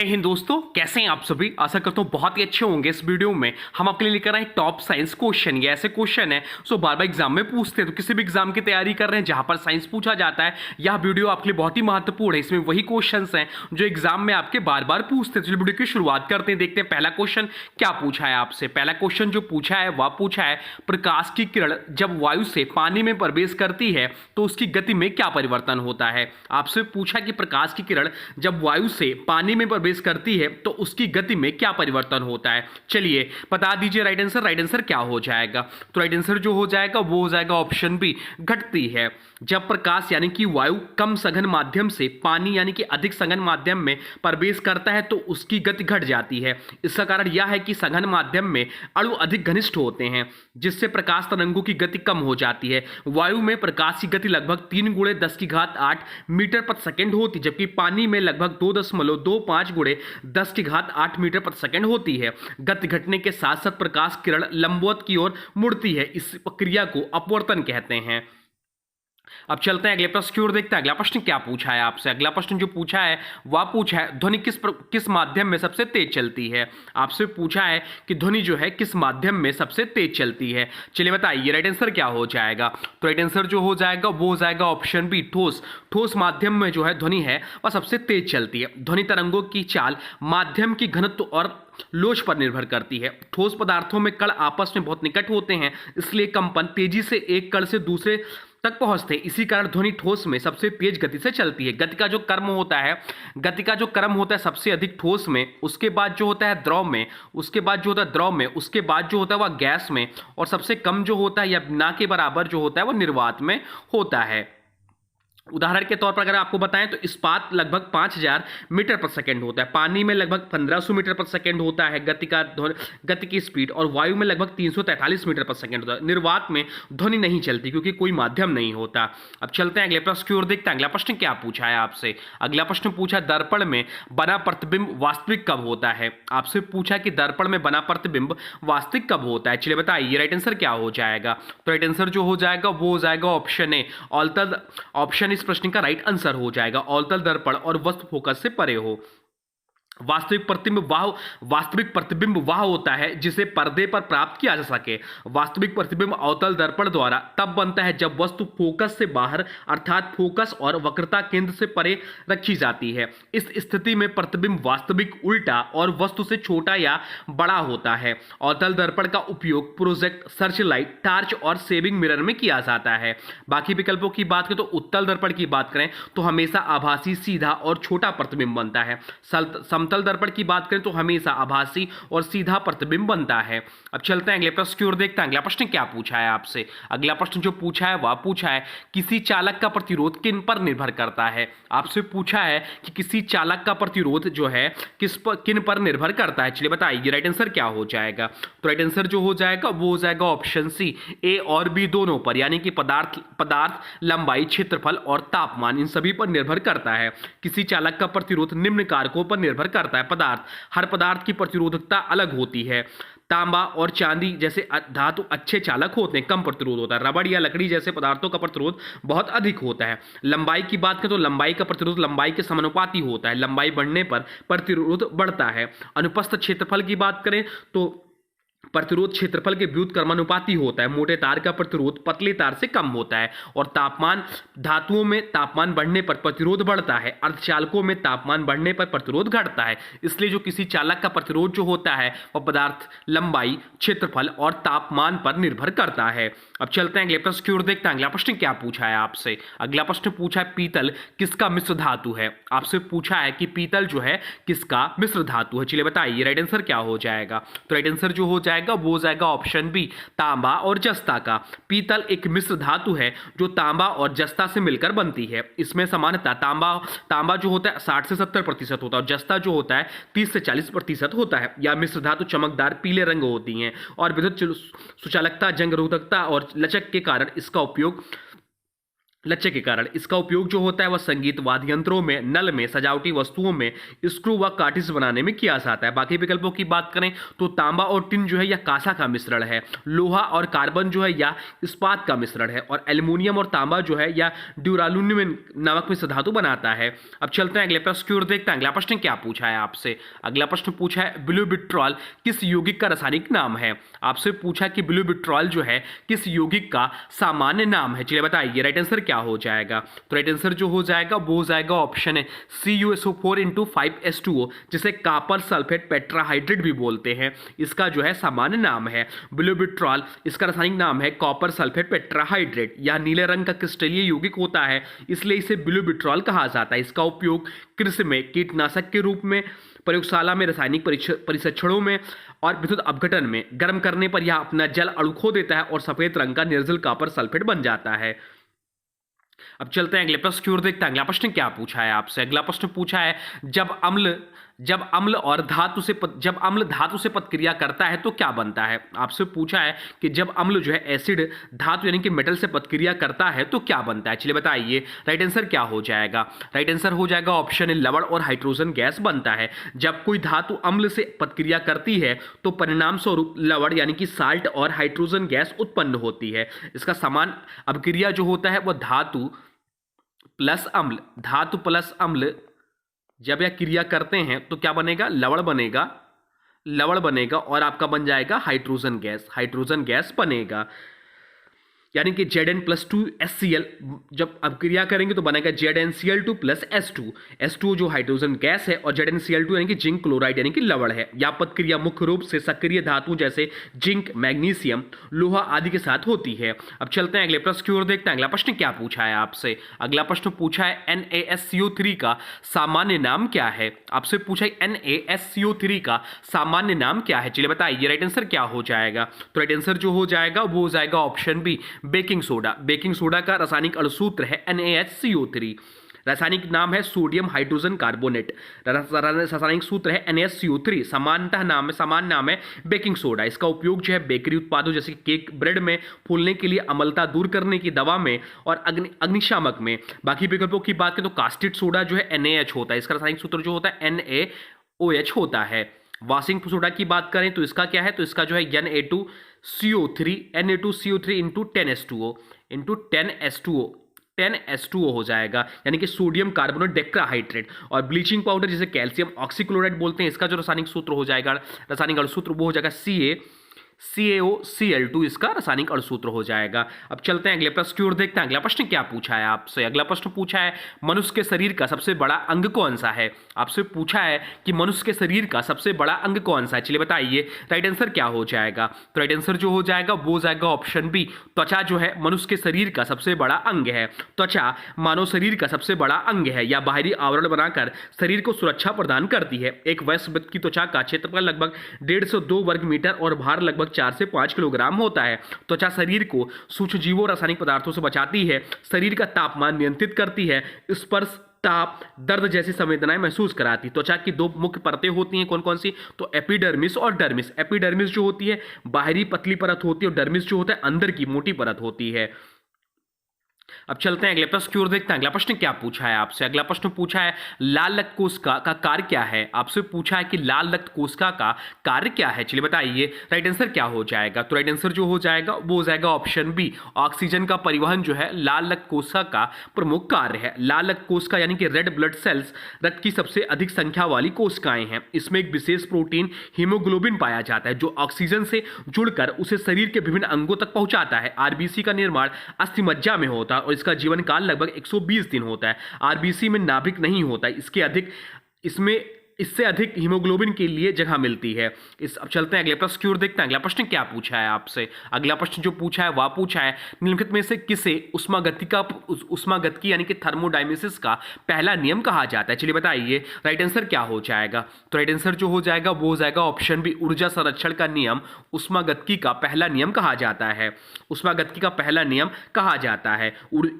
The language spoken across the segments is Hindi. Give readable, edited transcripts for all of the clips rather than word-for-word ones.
हिंद दोस्तों, कैसे हैं आप सभी। आशा करता हूँ बहुत ही अच्छे होंगे। इस वीडियो में हम आपके लिए लेकर आए टॉप साइंस क्वेश्चन। ये ऐसे क्वेश्चन है सो बार बार एग्जाम में पूछते हैं, तो किसी भी एग्जाम की तैयारी कर रहे हैं जहां पर साइंस पूछा जाता है, यह वीडियो आपके लिए बहुत ही महत्वपूर्ण है। इसमें वही क्वेश्चन हैं जो एग्जाम में आपके बार बार पूछते हैं। तो वीडियो की शुरुआत करते हैं, देखते हैं पहला क्वेश्चन क्या पूछा है आपसे। पहला क्वेश्चन जो पूछा है वह पूछा है, प्रकाश की किरण जब वायु से पानी में प्रवेश करती है तो उसकी गति में क्या परिवर्तन होता है। आपसे पूछा कि प्रकाश की किरण जब वायु से पानी में प्रवेश करती है तो उसकी गति में क्या परिवर्तन होता है। चलिए बता दीजिए राइट आंसर। राइट आंसर क्या हो जाएगा? तो राइट आंसर जो हो जाएगा वो हो जाएगा ऑप्शन बी, घटती है। जब प्रकाश यानी कि वायु कम सघन माध्यम से पानी यानी कि अधिक सघन माध्यम में प्रवेश करता है तो उसकी गति घट जाती है। इसका कारण यह है कि सघन माध्यम में अणु अधिक घनिष्ठ होते हैं, जिससे प्रकाश तरंगों की गति कम हो जाती है। वायु में प्रकाश की गति लगभग 3 गुणे 10 की घात 8 मीटर प्रति सेकंड होती, जबकि पानी में लगभग 2.25 गुणे 10 की घात 8 मीटर प्रति सेकंड होती है। गति घटने के साथ साथ प्रकाश किरण लंबवत की ओर मुड़ती है। इस प्रक्रिया को अपवर्तन कहते हैं। अब चलते हैं अगले प्रश्न की ओर, देखते हैं अगला प्रश्न क्या पूछा है आपसे। अगला प्रश्न जो पूछा है वह पूछा है, ध्वनि किस माध्यम में सबसे तेज चलती है। आपसे पूछा है कि ध्वनि जो है किस माध्यम में सबसे तेज चलती है। चलिए बताइए राइट आंसर क्या हो जाएगा। तो राइट आंसर जो हो जाएगा वो हो जाएगा ऑप्शन बी, ठोस। ठोस माध्यम में जो है ध्वनि है वह सबसे तेज चलती है। ध्वनि तरंगों की चाल माध्यम की घनत्व और लोच पर निर्भर करती है। ठोस पदार्थों में कण आपस में बहुत निकट होते हैं, इसलिए कंपन तेजी से एक कण से दूसरे तक पहुंचते हैं। इसी कारण ध्वनि ठोस में सबसे तेज गति से चलती है। गति का जो क्रम होता है सबसे अधिक ठोस में, उसके बाद जो होता है द्रव में, उसके बाद जो होता है द्रव में, उसके बाद जो होता है वह गैस में, और सबसे कम जो होता है या ना के बराबर जो होता है वो निर्वात में होता है। उदाहरण के तौर पर अगर आपको बताएं तो इस्पात लगभग 5000 मीटर प्रति सेकंड होता है, पानी में लगभग 1500 मीटर प्रति सेकंड होता है गति की स्पीड, और वायु में लगभग 343 मीटर प्रति सेकंड होता है। निर्वात में ध्वनि नहीं चलती क्योंकि कोई माध्यम नहीं होता। अब चलते हैं अगले प्रश्न की ओर, देखते हैं अगला प्रश्न क्या पूछा है आपसे। अगला प्रश्न पूछा, दर्पण में बना प्रतिबिंब वास्तविक कब होता है। आपसे पूछा कि दर्पण में बना प्रतिबिंब वास्तविक कब होता है। चलिए बताइए राइट आंसर क्या हो जाएगा। तो राइट आंसर जो हो जाएगा वो हो जाएगा ऑप्शन ए, ऑल्टल। ऑप्शन इस प्रश्न का राइट आंसर हो जाएगा, ऑल्टल दर्पण और वस्तु फोकस से परे हो। वास्तविक प्रतिबिंब वह होता है जिसे पर्दे पर प्राप्त किया जा सके। वास्तविक प्रतिबिंब अवतल दर्पण द्वारा तब बनता है जब वस्तु फोकस से बाहर अर्थात फोकस और वक्रता केंद्र से परे रखी जाती है। इस स्थिति में प्रतिबिंब वास्तविक उल्टा और वस्तु से छोटा या बड़ा होता है। अवतल दर्पण का उपयोग प्रोजेक्ट, सर्च लाइट, टार्च और सेविंग मिरर में किया जाता है। बाकी विकल्पों की बात करें तो उत्तल दर्पण की बात करें तो हमेशा आभासी, सीधा और छोटा प्रतिबिंब बनता है। समतल दर्पण की बात करें तो हमेशा आभासी और सीधा प्रतिबिंब बनता है। अब चलते हैं अगले प्रश्न की ओर, देखते हैं अगला प्रश्न क्या पूछा है आपसे। अगला प्रश्न जो पूछा है वह पूछा है, किसी चालक का प्रतिरोध किन पर निर्भर करता है। आपसे पूछा है कि किसी चालक का प्रतिरोध जो है किन पर निर्भर करता है। चलिए बताइए राइट आंसर क्या हो जाएगा। तो राइट आंसर जो हो जाएगा वो हो जाएगा ऑप्शन सी, ए और बी दोनों पर, यानी कि पदार्थ, लंबाई, क्षेत्रफल और तापमान, इन सभी पर निर्भर करता है। किसी चालक का प्रतिरोध निम्न कारकों पर निर्भर करता है। पदार्थ, हर पदार्थ की प्रतिरोधकता अलग होती है। तांबा और चांदी जैसे धातु अच्छे चालक होते हैं, कम प्रतिरोध होता है। रबड़ या लकड़ी जैसे पदार्थों का प्रतिरोध बहुत अधिक होता है। लंबाई की बात करें तो लंबाई का प्रतिरोध लंबाई के समानुपाती होता है। लंबाई बढ़ने पर प्रतिरोध बढ़ता है। अनुप्रस्थ क्षेत्रफल की बात करें तो प्रतिरोध क्षेत्रफल के व्युत्क्रमानुपाती होता है। मोटे तार का प्रतिरोध पतले तार से कम होता है। और तापमान, धातुओं में तापमान बढ़ने पर प्रतिरोध बढ़ता है। अर्धचालकों में तापमान बढ़ने पर प्रतिरोध घटता है। इसलिए जो किसी चालक का प्रतिरोध जो होता है वह पदार्थ, लंबाई, क्षेत्रफल और तापमान पर निर्भर करता है। अब चलते हैं अगले प्रश्न की ओर, देखते हैं अगला प्रश्न क्या पूछा है आपसे। अगला प्रश्न पूछा है, पीतल किसका मिश्र धातु है। आपसे पूछा है कि पीतल जो है किसका मिश्र धातु है। चलिए बताइए राइट आंसर क्या हो जाएगा। तो राइट आंसर जो हो जाएगा वो हो जाएगा ऑप्शन बी, तांबा और जस्ता का। पीतल एक मिश्र धातु है जो तांबा और जस्ता से मिलकर बनती है। इसमें सामान्यतः तांबा जो होता है 60 से 70% होता है, और जस्ता जो होता है 30 से 40% होता है। यह मिश्र धातु चमकदार पीले रंग होती हैं और विद्युत सुचालकता, जंग रोधकता और लचक के कारण इसका उपयोग लचक के कारण। इसका उपयोग जो होता है वह संगीत वाद्य यंत्रों में, नल में, सजावटी वस्तुओं में, स्क्रू व कार्टिज बनाने में किया जाता है। बाकी विकल्पों की बात करें तो तांबा और टिन जो है यह कांसा का मिश्रण है, लोहा और कार्बन जो है या इस्पात का मिश्रण है, और एल्यूमिनियम और तांबा जो है या ड्यूरालुमिन नामक मिश्र धातु बनाता है। अब चलते हैं अगले प्रश्न की ओर, देखते हैं अगला प्रश्न क्या पूछा है आपसे। अगला प्रश्न पूछा है ब्यूबिट्रॉल किस यौगिक का रासायनिक नाम है। आपसे पूछा कि ब्यूबिट्रॉल जो है किस यौगिक का सामान्य नाम है। चलिए बताइए राइट आंसर क्या हो जाएगा। तो राइट आंसर जो हो जाएगा वो हो जाएगा ऑप्शन है CuSO4 5S2O, जिसे कॉपर सल्फेट टेट्राहाइड्रेट भी बोलते हैं। इसका जो है सामान्य नाम है ब्यूबिट्रॉल। इसका रासायनिक नाम है कॉपर सल्फेट टेट्राहाइड्रेट। यह नीले रंग का क्रिस्टलीय यौगिक होता है, इसलिए इसे ब्यूबिट्रॉल कहा जाता है। इसका उपयोग कृषि में कीटनाशक के रूप में, प्रयोगशाला में रासायनिक परीक्षणों में और विद्युत अपघटन में गर्म करने पर यह अपना जल अणु खो देता है और सफेद रंग का निर्जल कॉपर सल्फेट बन जाता है। अब चलते हैं अगले प्रश्न की ओर, देखते हैं अगला प्रश्न क्या पूछा है आपसे। अगला प्रश्न पूछा है जब अम्ल धातु से प्रतिक्रिया करता है तो क्या बनता है। आपसे पूछा है कि जब अम्ल जो है एसिड धातु यानी कि मेटल से प्रतिक्रिया करता है तो क्या बनता है। चलिए बताइए राइट आंसर क्या हो जाएगा। राइट आंसर हो जाएगा ऑप्शन ए लवण और हाइड्रोजन गैस बनता है। जब कोई धातु अम्ल से प्रतिक्रिया करती है तो परिणाम स्वरूप लवण यानी कि साल्ट और हाइड्रोजन गैस उत्पन्न होती है। इसका समान अभिक्रिया जो होता है वह धातु प्लस अम्ल जब यह क्रिया करते हैं तो क्या बनेगा, लवण बनेगा और आपका बन जाएगा हाइड्रोजन गैस बनेगा। यानी कि Zn+2HCl जब अब क्रिया करेंगे तो बनेगा ZnCl2 + S2 जो हाइड्रोजन गैस है, और ZnCl2 यानी कि जिंक क्लोराइड यानी कि लवण है। यह पदक्रिया मुख्य रूप से सक्रिय धातु जैसे जिंक, मैग्नीशियम, लोहा आदि के साथ होती है। अब चलते हैं अगले प्रश्न की ओर, देखते हैं अगला प्रश्न क्या पूछा है आपसे। अगला प्रश्न पूछा है NaSCO3 का सामान्य नाम क्या है। आपसे पूछा है NaSCO3 का सामान्य नाम क्या है। चलिए बताइए राइट आंसर क्या हो जाएगा। तो राइट आंसर जो हो जाएगा वो हो जाएगा ऑप्शन बी बेकिंग सोडा का रासायनिक अणुसूत्र है NaHCO3। रासायनिक नाम है सोडियम हाइड्रोजन कार्बोनेट। रासायनिक सूत्र है NaSCO3। सामान्य नाम है बेकिंग सोडा। इसका उपयोग जो है बेकरी उत्पादों जैसे केक, ब्रेड में फूलने के लिए, अम्लता दूर करने की दवा में और अग्निशामक में। बाकी विकल्पों की बात करें तो कास्टिक सोडा जो है NaH होता है। इसका रासायनिक सूत्र जो होता है NaOH होता है। वाशिंग सोडा की बात करें तो इसका क्या है, तो इसका जो है Na2CO3 इंटू 10H2O हो जाएगा, यानी कि सोडियम कार्बोनेट डेक्राहाइड्रेट। और ब्लीचिंग पाउडर जिसे कैल्शियम ऑक्सीक्लोराइड बोलते हैं, इसका जो रासायनिक सूत्र हो जाएगा, रासायनिक अणुसूत्र वो हो जाएगा CaCaOCl2 इसका रासायनिक अणुसूत्र हो जाएगा। अब चलते हैं अगले प्रश्न की ओर, देखते हैं अगला प्रश्न क्या पूछा है आपसे। अगला प्रश्न पूछा है मनुष्य के शरीर का सबसे बड़ा अंग कौन सा है। आपसे पूछा है कि मनुष्य के शरीर का सबसे बड़ा अंग कौन सा है। चलिए बताइए राइट आंसर क्या हो जाएगा। तो राइट आंसर जो हो जाएगा वो हो जाएगा ऑप्शन बी। त्वचा जो है मनुष्य के शरीर का सबसे बड़ा अंग है। त्वचा मानव शरीर का सबसे बड़ा अंग है। या बाहरी आवरण बनाकर शरीर को सुरक्षा प्रदान करती है। एक वयस्क व्यक्ति की त्वचा का क्षेत्रफल लगभग 1.5 से 2 वर्ग मीटर और भार लगभग 4 से 5 किलोग्राम होता है। त्वचा शरीर को सूक्ष्म जीवों और रासायनिक पदार्थों से बचाती है। शरीर का तापमान नियंत्रित करती है। स्पर्श, ताप, दर्द जैसी संवेदनाएं महसूस कराती है। त्वचा की 2 मुख्य परतें होती हैं, कौन कौन सी, तो एपिडर्मिस और डर्मिस। एपिडर्मिस जो होती है बाहरी पतली परत होती है और डर्मिस जो होता है अंदर की मोटी परत होती है। अब चलते हैं अगले प्रश्न की ओर, देखते हैं अगला प्रश्न क्या पूछा है आपसे। अगला प्रश्न पूछा है लाल रक्त कोशिका का कार्य क्या है। आपसे पूछा है कि लाल रक्त कोशिका का कार्य क्या है। चलिए बताइए राइट आंसर क्या हो जाएगा। तो राइट आंसर जो हो जाएगा वो हो जाएगा ऑप्शन बी। ऑक्सीजन का परिवहन जो है लाल रक्त कोशिका का प्रमुख कार्य है। लाल रक्त कोशिका यानी कि रेड ब्लड सेल्स रक्त की सबसे अधिक संख्या वाली कोशिकाएं हैं। इसमें एक विशेष प्रोटीन हीमोग्लोबिन पाया जाता है जो ऑक्सीजन से जुड़कर उसे शरीर के विभिन्न अंगों तक पहुंचाता है। आरबीसी का निर्माण अस्थिमज्जा में होता है और इसका जीवन काल लगभग 120 दिन होता है। आरबीसी में नाभिक नहीं होता है, इससे अधिक हीमोग्लोबिन के लिए जगह मिलती है। अब चलते हैं अगले प्रश्न की ओर, देखते हैं अगला प्रश्न क्या पूछा है आपसे। अगला प्रश्न जो पूछा है वह पूछा है निम्नलिखित में से किसे उष्मागतिकी यानी कि थर्मोडायनेमिक्स का पहला नियम कहा जाता है। चलिए बताइए राइट आंसर क्या हो जाएगा। तो राइट आंसर जो हो जाएगा वो हो जाएगा ऑप्शन बी। ऊर्जा संरक्षण का नियम उष्मागतिकी का पहला नियम कहा जाता है। उष्मागतिकी का पहला नियम कहा जाता है।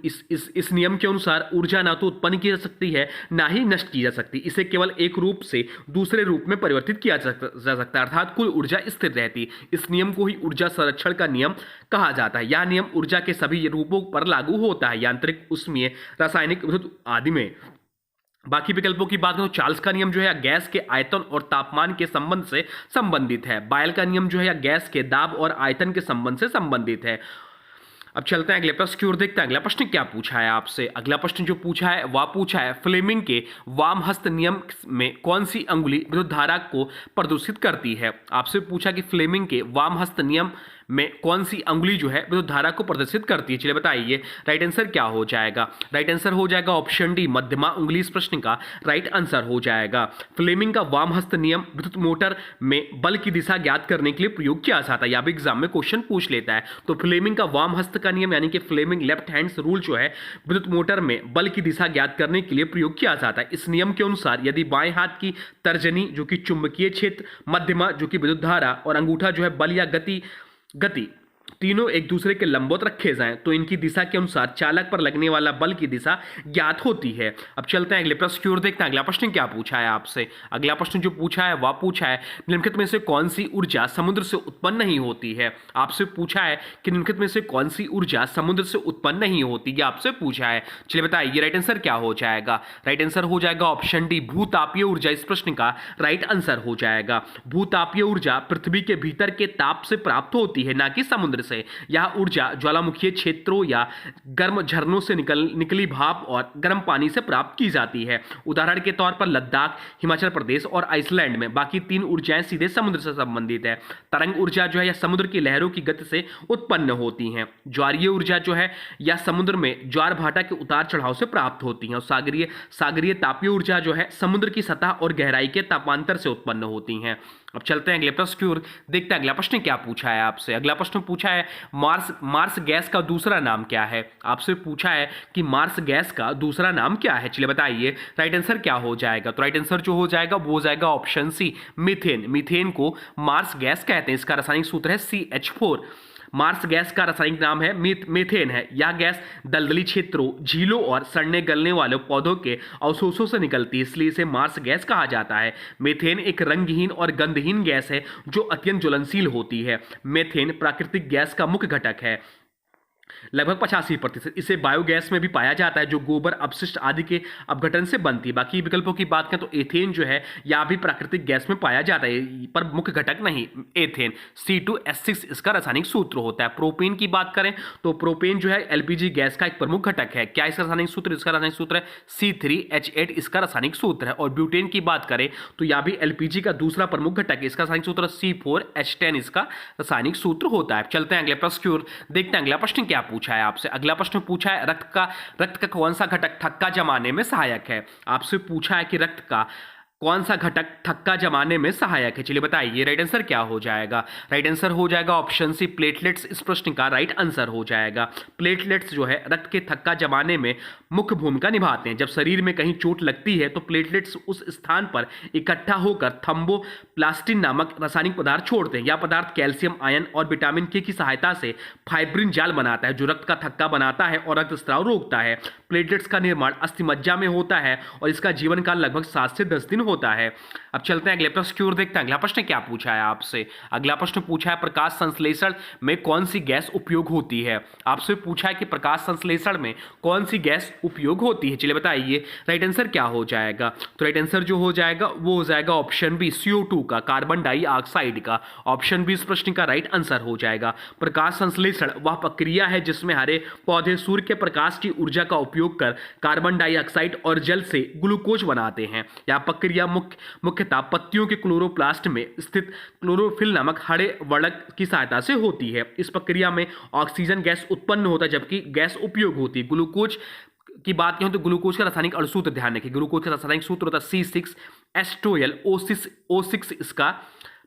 इस नियम के अनुसार ऊर्जा ना तो उत्पन्न की जा सकती है ना ही नष्ट की जा सकती। इसे केवल एक रूप से दूसरे रूप में परिवर्तित किया जा सकता है, अर्थात कुल ऊर्जा स्थिर रहती। इस नियम को ही ऊर्जा संरक्षण का नियम कहा जाता है। यह नियम ऊर्जा के सभी रूपों पर लागू होता है, यांत्रिक, ऊष्मीय, रासायनिक, विद्युत आदि में। बाकी विकल्पों की बात करें तो चार्ल्स का नियम जो है गैस के आयतन और तापमान के संबंध से संबंधित है। बायल का नियम जो है गैस के दाब और आयतन के संबंध से संबंधित है। अब चलते हैं अगले प्रश्न की ओर, देखते हैं अगला प्रश्न क्या पूछा है आपसे। अगला प्रश्न जो पूछा है वह पूछा है फ्लेमिंग के वाम हस्त नियम में कौन सी अंगुली विद्युत धारा को प्रदूषित करती है। आपसे पूछा कि फ्लेमिंग के वाम हस्त नियम में कौन सी अंगुली जो है विद्युत धारा को प्रदर्शित करती है। चलिए बताइए राइट आंसर क्या हो जाएगा। राइट आंसर हो जाएगा ऑप्शन डी, मध्यमा उंगली इस प्रश्न का राइट आंसर हो जाएगा। फ्लेमिंग का वाम हस्त नियम विद्युत मोटर में बल की दिशा ज्ञात करने के लिए प्रयोग किया जाता है। यह भी एग्जाम में क्वेश्चन पूछ लेता है। तो फ्लेमिंग का वाम हस्त का नियम यानी कि फ्लेमिंग लेफ्ट हैंड्स रूल जो है विद्युत मोटर में बल की दिशा ज्ञात करने के लिए प्रयोग किया जाता है। इस नियम के अनुसार यदि बाएं हाथ की तर्जनी जो कि चुंबकीय क्षेत्र, मध्यमा जो कि विद्युत धारा और अंगूठा जो है बल या गति तीनों एक दूसरे के लंबवत रखे जाएं तो इनकी दिशा के अनुसार चालक पर लगने वाला बल की दिशा ज्ञात होती है। अब चलते हैं अगले प्रश्न की ओर, देखते हैं अगला प्रश्न क्या पूछा है आपसे। अगला प्रश्न जो पूछा है वह पूछा है निम्नलिखित में से कौन सी ऊर्जा समुद्र से उत्पन्न नहीं होती है। आपसे पूछा है कि निम्नलिखित में से कौन सी ऊर्जा समुद्र से उत्पन्न नहीं होती, यह आपसे पूछा है। चलिए बताइए राइट आंसर क्या हो जाएगा। राइट आंसर हो जाएगा ऑप्शन डी, भूतापीय ऊर्जा इस प्रश्न का राइट आंसर हो जाएगा। भूतापीय ऊर्जा पृथ्वी के भीतर के ताप से प्राप्त होती है, ना कि समुद्र से। यह ऊर्जा ज्वालामुखीय क्षेत्रों या गर्म झरनों से निकली भाप और गर्म पानी से प्राप्त की जाती है। उदाहरण के तौर पर लद्दाख, हिमाचल प्रदेश और आइसलैंड में। बाकी तीन ऊर्जाएं सीधे समुद्र से संबंधित है। तरंग ऊर्जा जो है यह समुद्र की लहरों की गति से उत्पन्न होती है। ज्वारीय ऊर्जा जो है यह समुद्र में ज्वार भाटा के उतार चढ़ाव से प्राप्त होती है। और सागरीय तापीय ऊर्जा जो है समुद्र की सतह और गहराई के तापांतर से उत्पन्न होती है। अब चलते हैं अगले प्रश्न की ओर, देखते हैं अगला प्रश्न क्या पूछा है आपसे। अगला प्रश्न पूछा है मार्स गैस का दूसरा नाम क्या है। आपसे पूछा है कि मार्स गैस का दूसरा नाम क्या है। चलिए बताइए राइट आंसर क्या हो जाएगा। तो राइट आंसर जो हो जाएगा वो हो जाएगा ऑप्शन सी, मीथेन। मीथेन को मार्स गैस कहते हैं। इसका रासायनिक सूत्र है CH4। मार्स गैस का रासायनिक नाम है मीथेन है। यह गैस दलदली क्षेत्रों, झीलों और सड़ने गलने वाले पौधों के अवशोषों से निकलती है, इसलिए इसे मार्स गैस कहा जाता है। मीथेन एक रंगहीन और गंधहीन गैस है जो अत्यंत ज्वलनशील होती है। मीथेन प्राकृतिक गैस का मुख्य घटक है, लगभग 85%। इसे बायोगैस में भी पाया जाता है जो गोबर, अपशिष्ट आदि के अपघटन से बनती है। बाकी विकल्पों की बात करें तो एथेन जो है यह भी प्राकृतिक गैस में पाया जाता है, पर मुख्य घटक नहीं एथेन। C2H6 इसका रासायनिक सूत्र होता है। प्रोपेन की बात करें तो प्रोपेन जो है LPG गैस का एक प्रमुख घटक है। क्या इसका रासायनिक सूत्र? इसका रासायनिक सूत्र है C3H8 इसका रासायनिक सूत्र है। और ब्यूटेन की बात करें तो यह भी LPG का दूसरा प्रमुख घटक है। इसका रासायनिक सूत्र C4H10 इसका रासायनिक सूत्र होता है। चलते हैं अगले प्रश्न की ओर, देखते हैं अगला प्रश्न क्या पूछा है आपसे। अगला प्रश्न पूछा है रक्त का कौन सा घटक थक्का जमाने में सहायक है। आपसे पूछा है कि रक्त का कौन सा घटक थक्का जमाने में सहायक है। चलिए बताइए राइट आंसर क्या हो जाएगा। राइट आंसर हो जाएगा ऑप्शन सी, प्लेटलेट्स इस प्रश्न का राइट आंसर हो जाएगा। प्लेटलेट्स जो है रक्त के थक्का जमाने में मुख्य भूमिका निभाते हैं। जब शरीर में कहीं चोट लगती है तो प्लेटलेट्स उस स्थान पर इकट्ठा होकर थ्रोम्बोप्लास्टिन नामक रासायनिक पदार्थ छोड़ते हैं। यह पदार्थ कैल्शियम आयन और विटामिन के की सहायता से फाइब्रिन जाल बनाता है जो रक्त का थक्का बनाता है और रक्तस्राव रोकता है। प्लेटलेट्स का निर्माण अस्थिमज्जा में होता है और इसका जीवन काल लगभग 7 से 10 दिन होता है। अब चलते हैं अगले प्रश्न की ओर, देखते हैं अगला प्रश्न क्या पूछा है आपसे। अगला प्रश्न पूछा है प्रकाश संश्लेषण में कौन सी गैस उपयोग होती है। आपसे पूछा है कि प्रकाश संश्लेषण में कौन सी गैस उपयोग होती है। चलिए बताइए राइट आंसर क्या हो जाएगा। तो राइट आंसर जो हो जाएगा वो हो जाएगा ऑप्शन बी, CO2 का, कार्बन डाइऑक्साइड का। ऑप्शन बी इस प्रश्न का राइट आंसर हो जाएगा। प्रकाश संश्लेषण वह प्रक्रिया है जिसमें हरे पौधे सूर्य के प्रकाश की ऊर्जा का उपयोग कर कार्बन डाइऑक्साइड और जल से ग्लूकोज बनाते हैं। यह प्रक्रिया मुख्यतः पत्तियों के क्लोरोप्लास्ट में स्थित क्लोरोफिल नामक हरे वर्णक की सहायता से होती है। इस प्रक्रिया में ऑक्सीजन गैस उत्पन्न होता है जबकि गैस उपयोग होती है। ग्लूकोज की बात करें तो ग्लूकोज का रासायनिक अणुसूत्र ध्यान रखिए। ग्लूकोज का रासायनिक सूत्र होता है C6H12O6 इसका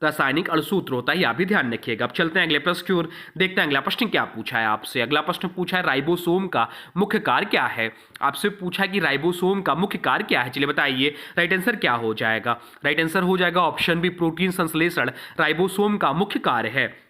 रासायनिक अणुसूत्र होता है, यह भी ध्यान रखिएगा। अब चलते हैं अगले प्रश्न की ओर, देखते हैं अगला प्रश्न क्या पूछा है आपसे। अगला प्रश्न पूछा है राइबोसोम का मुख्य कार्य क्या है। आपसे पूछा है कि राइबोसोम का मुख्य कार्य क्या है। चलिए बताइए राइट आंसर क्या हो जाएगा। राइट आंसर हो जाएगा ऑप्शन बी, प्रोटीन संश्लेषण राइबोसोम का मुख्य कार्य है।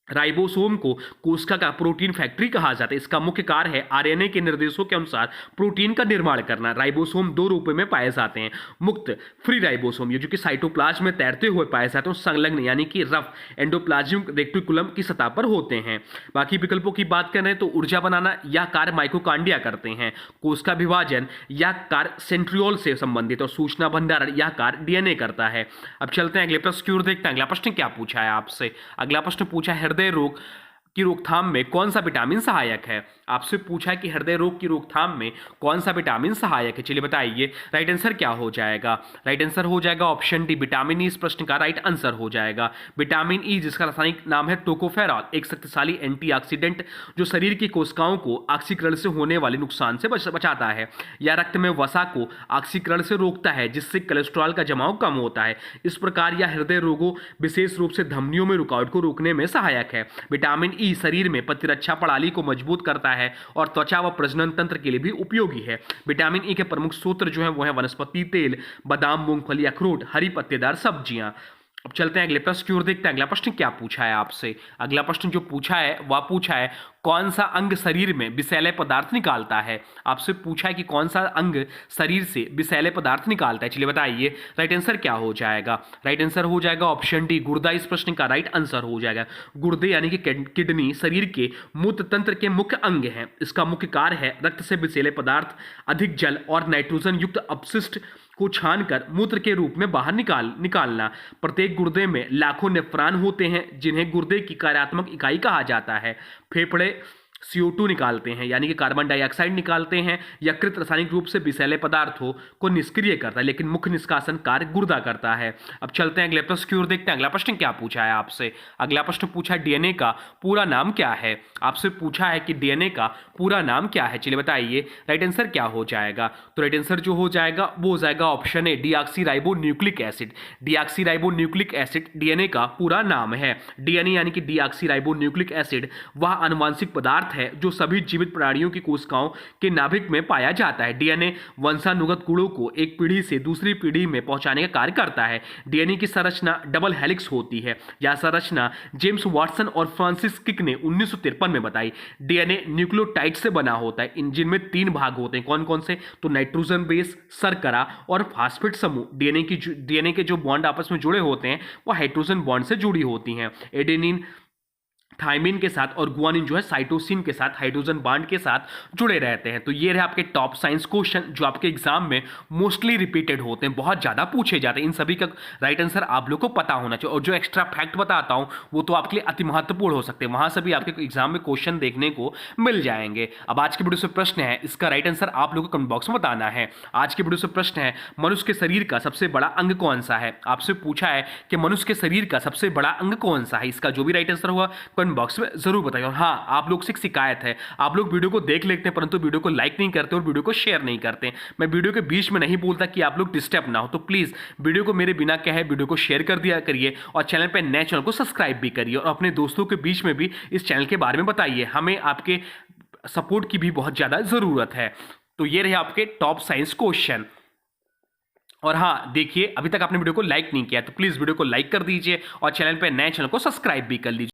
राइबोसोम को कोशिका का प्रोटीन फैक्ट्री कहा जाता है। इसका मुख्य कार्य है आरएनए के निर्देशों के अनुसार प्रोटीन का निर्माण करना। राइबोसोम दो रूपों में पाए जाते हैं, मुक्त फ्री राइबोसोम ये जो कि साइटोप्लाज्म में तैरते हुए पाए जाते हैं, संलग्न यानी कि रफ एंडोप्लाज्मिक रेटिकुलम की सतह पर होते हैं। बाकी विकल्पों की बात करें तो ऊर्जा बनाना यह कार्य माइटोकॉन्ड्रिया करते हैं, कोशिका विभाजन यह कार्य सेंट्रियोल से संबंधित, और सूचना भंडारण यह कार्य डीएनए करता है। अब चलते हैं अगले प्रश्न की ओर, देखते हैं अगला प्रश्न क्या पूछा है आपसे। अगला प्रश्न पूछा है हृदय रोग की रोकथाम में कौन सा विटामिन सहायक है। आपसे पूछा है कि हृदय रोग की रोकथाम में कौन सा विटामिन सहायक है, चलिए बताइए। राइट आंसर क्या हो जाएगा? राइट आंसर हो जाएगा ऑप्शन डी, विटामिन ई इस प्रश्न का राइट आंसर हो जाएगा। विटामिन ई जिसका रासायनिक नाम है टोकोफेरॉल, एक शक्तिशाली एंटीऑक्सीडेंट जो शरीर की कोशिकाओं को ऑक्सीकरण से होने वाले नुकसान से बचाता है। यह रक्त में वसा को ऑक्सीकरण से रोकता है जिससे कोलेस्ट्रॉल का जमाव कम होता है। इस प्रकार यह हृदय रोगों विशेष रूप से धमनियों में रुकावट को रोकने में सहायक है। विटामिन ई शरीर में प्रतिरक्षा प्रणाली को मजबूत करता है और त्वचा व प्रजनन तंत्र के लिए भी उपयोगी है। विटामिन ई के प्रमुख स्रोत जो है वो है वनस्पति तेल, बादाम, मूंगफली, अखरोट, हरी पत्तेदार सब्जियां। अब चलते हैं अगले प्रश्न की ओर, देखते हैं अगला प्रश्न क्या पूछा है आपसे। अगला प्रश्न जो पूछा है वह पूछा है कौन सा अंग शरीर में विषैले पदार्थ निकालता है। आपसे पूछा है कि कौन सा अंग शरीर से विषैले पदार्थ निकालता है, चलिए बताइए। राइट आंसर क्या हो जाएगा? राइट आंसर हो जाएगा ऑप्शन डी, गुर्दा इस प्रश्न का राइट आंसर हो जाएगा। गुर्दे यानी कि किडनी शरीर के मूत्र तंत्र के मुख्य अंग है। इसका मुख्य कार्य है रक्त से विषैले पदार्थ, अधिक जल और नाइट्रोजन युक्त अपशिष्ट को छानकर मूत्र के रूप में बाहर निकालना। प्रत्येक गुर्दे में लाखों नेफ्रॉन होते हैं जिन्हें गुर्दे की कार्यात्मक इकाई कहा जाता है। फेफड़े CO2 निकालते हैं यानी कि कार्बन डाइऑक्साइड निकालते हैं। यकृत रासायनिक रूप से विषैले पदार्थों को निष्क्रिय करता है लेकिन मुख्य निष्कासन कार्य गुर्दा करता है। अब चलते हैं अगले प्रश्न की ओर, देखते हैं अगला प्रश्न क्या पूछा है आपसे। अगला प्रश्न पूछा है डीएनए का पूरा नाम क्या है। आपसे पूछा है कि डीएनए का पूरा नाम क्या है, चलिए बताइए। राइट आंसर क्या हो जाएगा? तो राइट आंसर जो हो जाएगा वो हो जाएगा option A, deoxy nucleic acid. Deoxy nucleic acid DNA का पूरा नाम है। डीएनए यानी कि डीऑक्सी न्यूक्लिक एसिड वह आनुवांशिक पदार्थ है जो सभी जीवित प्राणियों की कोशिकाओं के नाभिक में पाया जाता है। डीएनए वंशानुगत गुणों को एक पीढ़ी से दूसरी पीढ़ी में पहुंचाने का कार्य करता है। डीएनए की संरचना डबल हेलिक्स होती है। यह संरचना जेम्स वाटसन और फ्रांसिस crick ने 1953 में बताई। डीएनए न्यूक्लियोटाइड से बना होता है, इन जिनमें 3 भाग होते हैं। कौन कौन से? तो नाइट्रोजन बेस, शर्करा और फास्फेट समूह। डीएनए के जो बॉन्ड आपस में जुड़े होते हैं वो हाइड्रोजन बॉन्ड से जुड़ी होती हैं। एडेनिन थाइमिन के साथ और गुआनिन जो है साइटोसिन के साथ हाइड्रोजन बॉन्ड के साथ जुड़े रहते हैं। तो ये रहे आपके टॉप साइंस क्वेश्चन जो आपके एग्जाम में मोस्टली रिपीटेड होते हैं, बहुत ज़्यादा पूछे जाते हैं। इन सभी का राइट आंसर आप लोग को पता होना चाहिए। और जो एक्स्ट्रा फैक्ट बताता हूँ वो तो आपके लिए अति महत्वपूर्ण हो सकते हैं, वहाँ से भी आपके एग्जाम में क्वेश्चन देखने को मिल जाएंगे। अब आज के वीडियो से प्रश्न है, इसका राइट आंसर आप लोग को कमेंट बॉक्स में बताना है। आज के वीडियो से प्रश्न है मनुष्य के शरीर का सबसे बड़ा अंग कौन सा है। आपसे पूछा है कि मनुष्य के शरीर का सबसे बड़ा अंग कौन सा है। इसका जो भी राइट आंसर हुआ बॉक्स में जरूर बताइए। और हाँ, आप लोग से एक शिकायत है, आप लोग वीडियो को देख लेते हैं परंतु वीडियो को लाइक नहीं करते और वीडियो को शेयर नहीं करते। मैं वीडियो के बीच में नहीं बोलता कि आप लोग डिस्टर्ब ना हो, तो प्लीज वीडियो को मेरे बिना कहे वीडियो को शेयर कर दिया करिए और चैनल पर नए चैनल को सब्सक्राइब भी करिए और अपने दोस्तों के बीच में भी इस चैनल के बारे में बताइए। हमें आपके सपोर्ट की भी बहुत ज्यादा जरूरत है। तो ये रहे आपके टॉप साइंस क्वेश्चन। और हाँ देखिए, अभी तक आपने वीडियो को लाइक नहीं किया तो प्लीज वीडियो को लाइक कर दीजिए और चैनल पर नए चैनल को सब्सक्राइब भी कर लीजिए।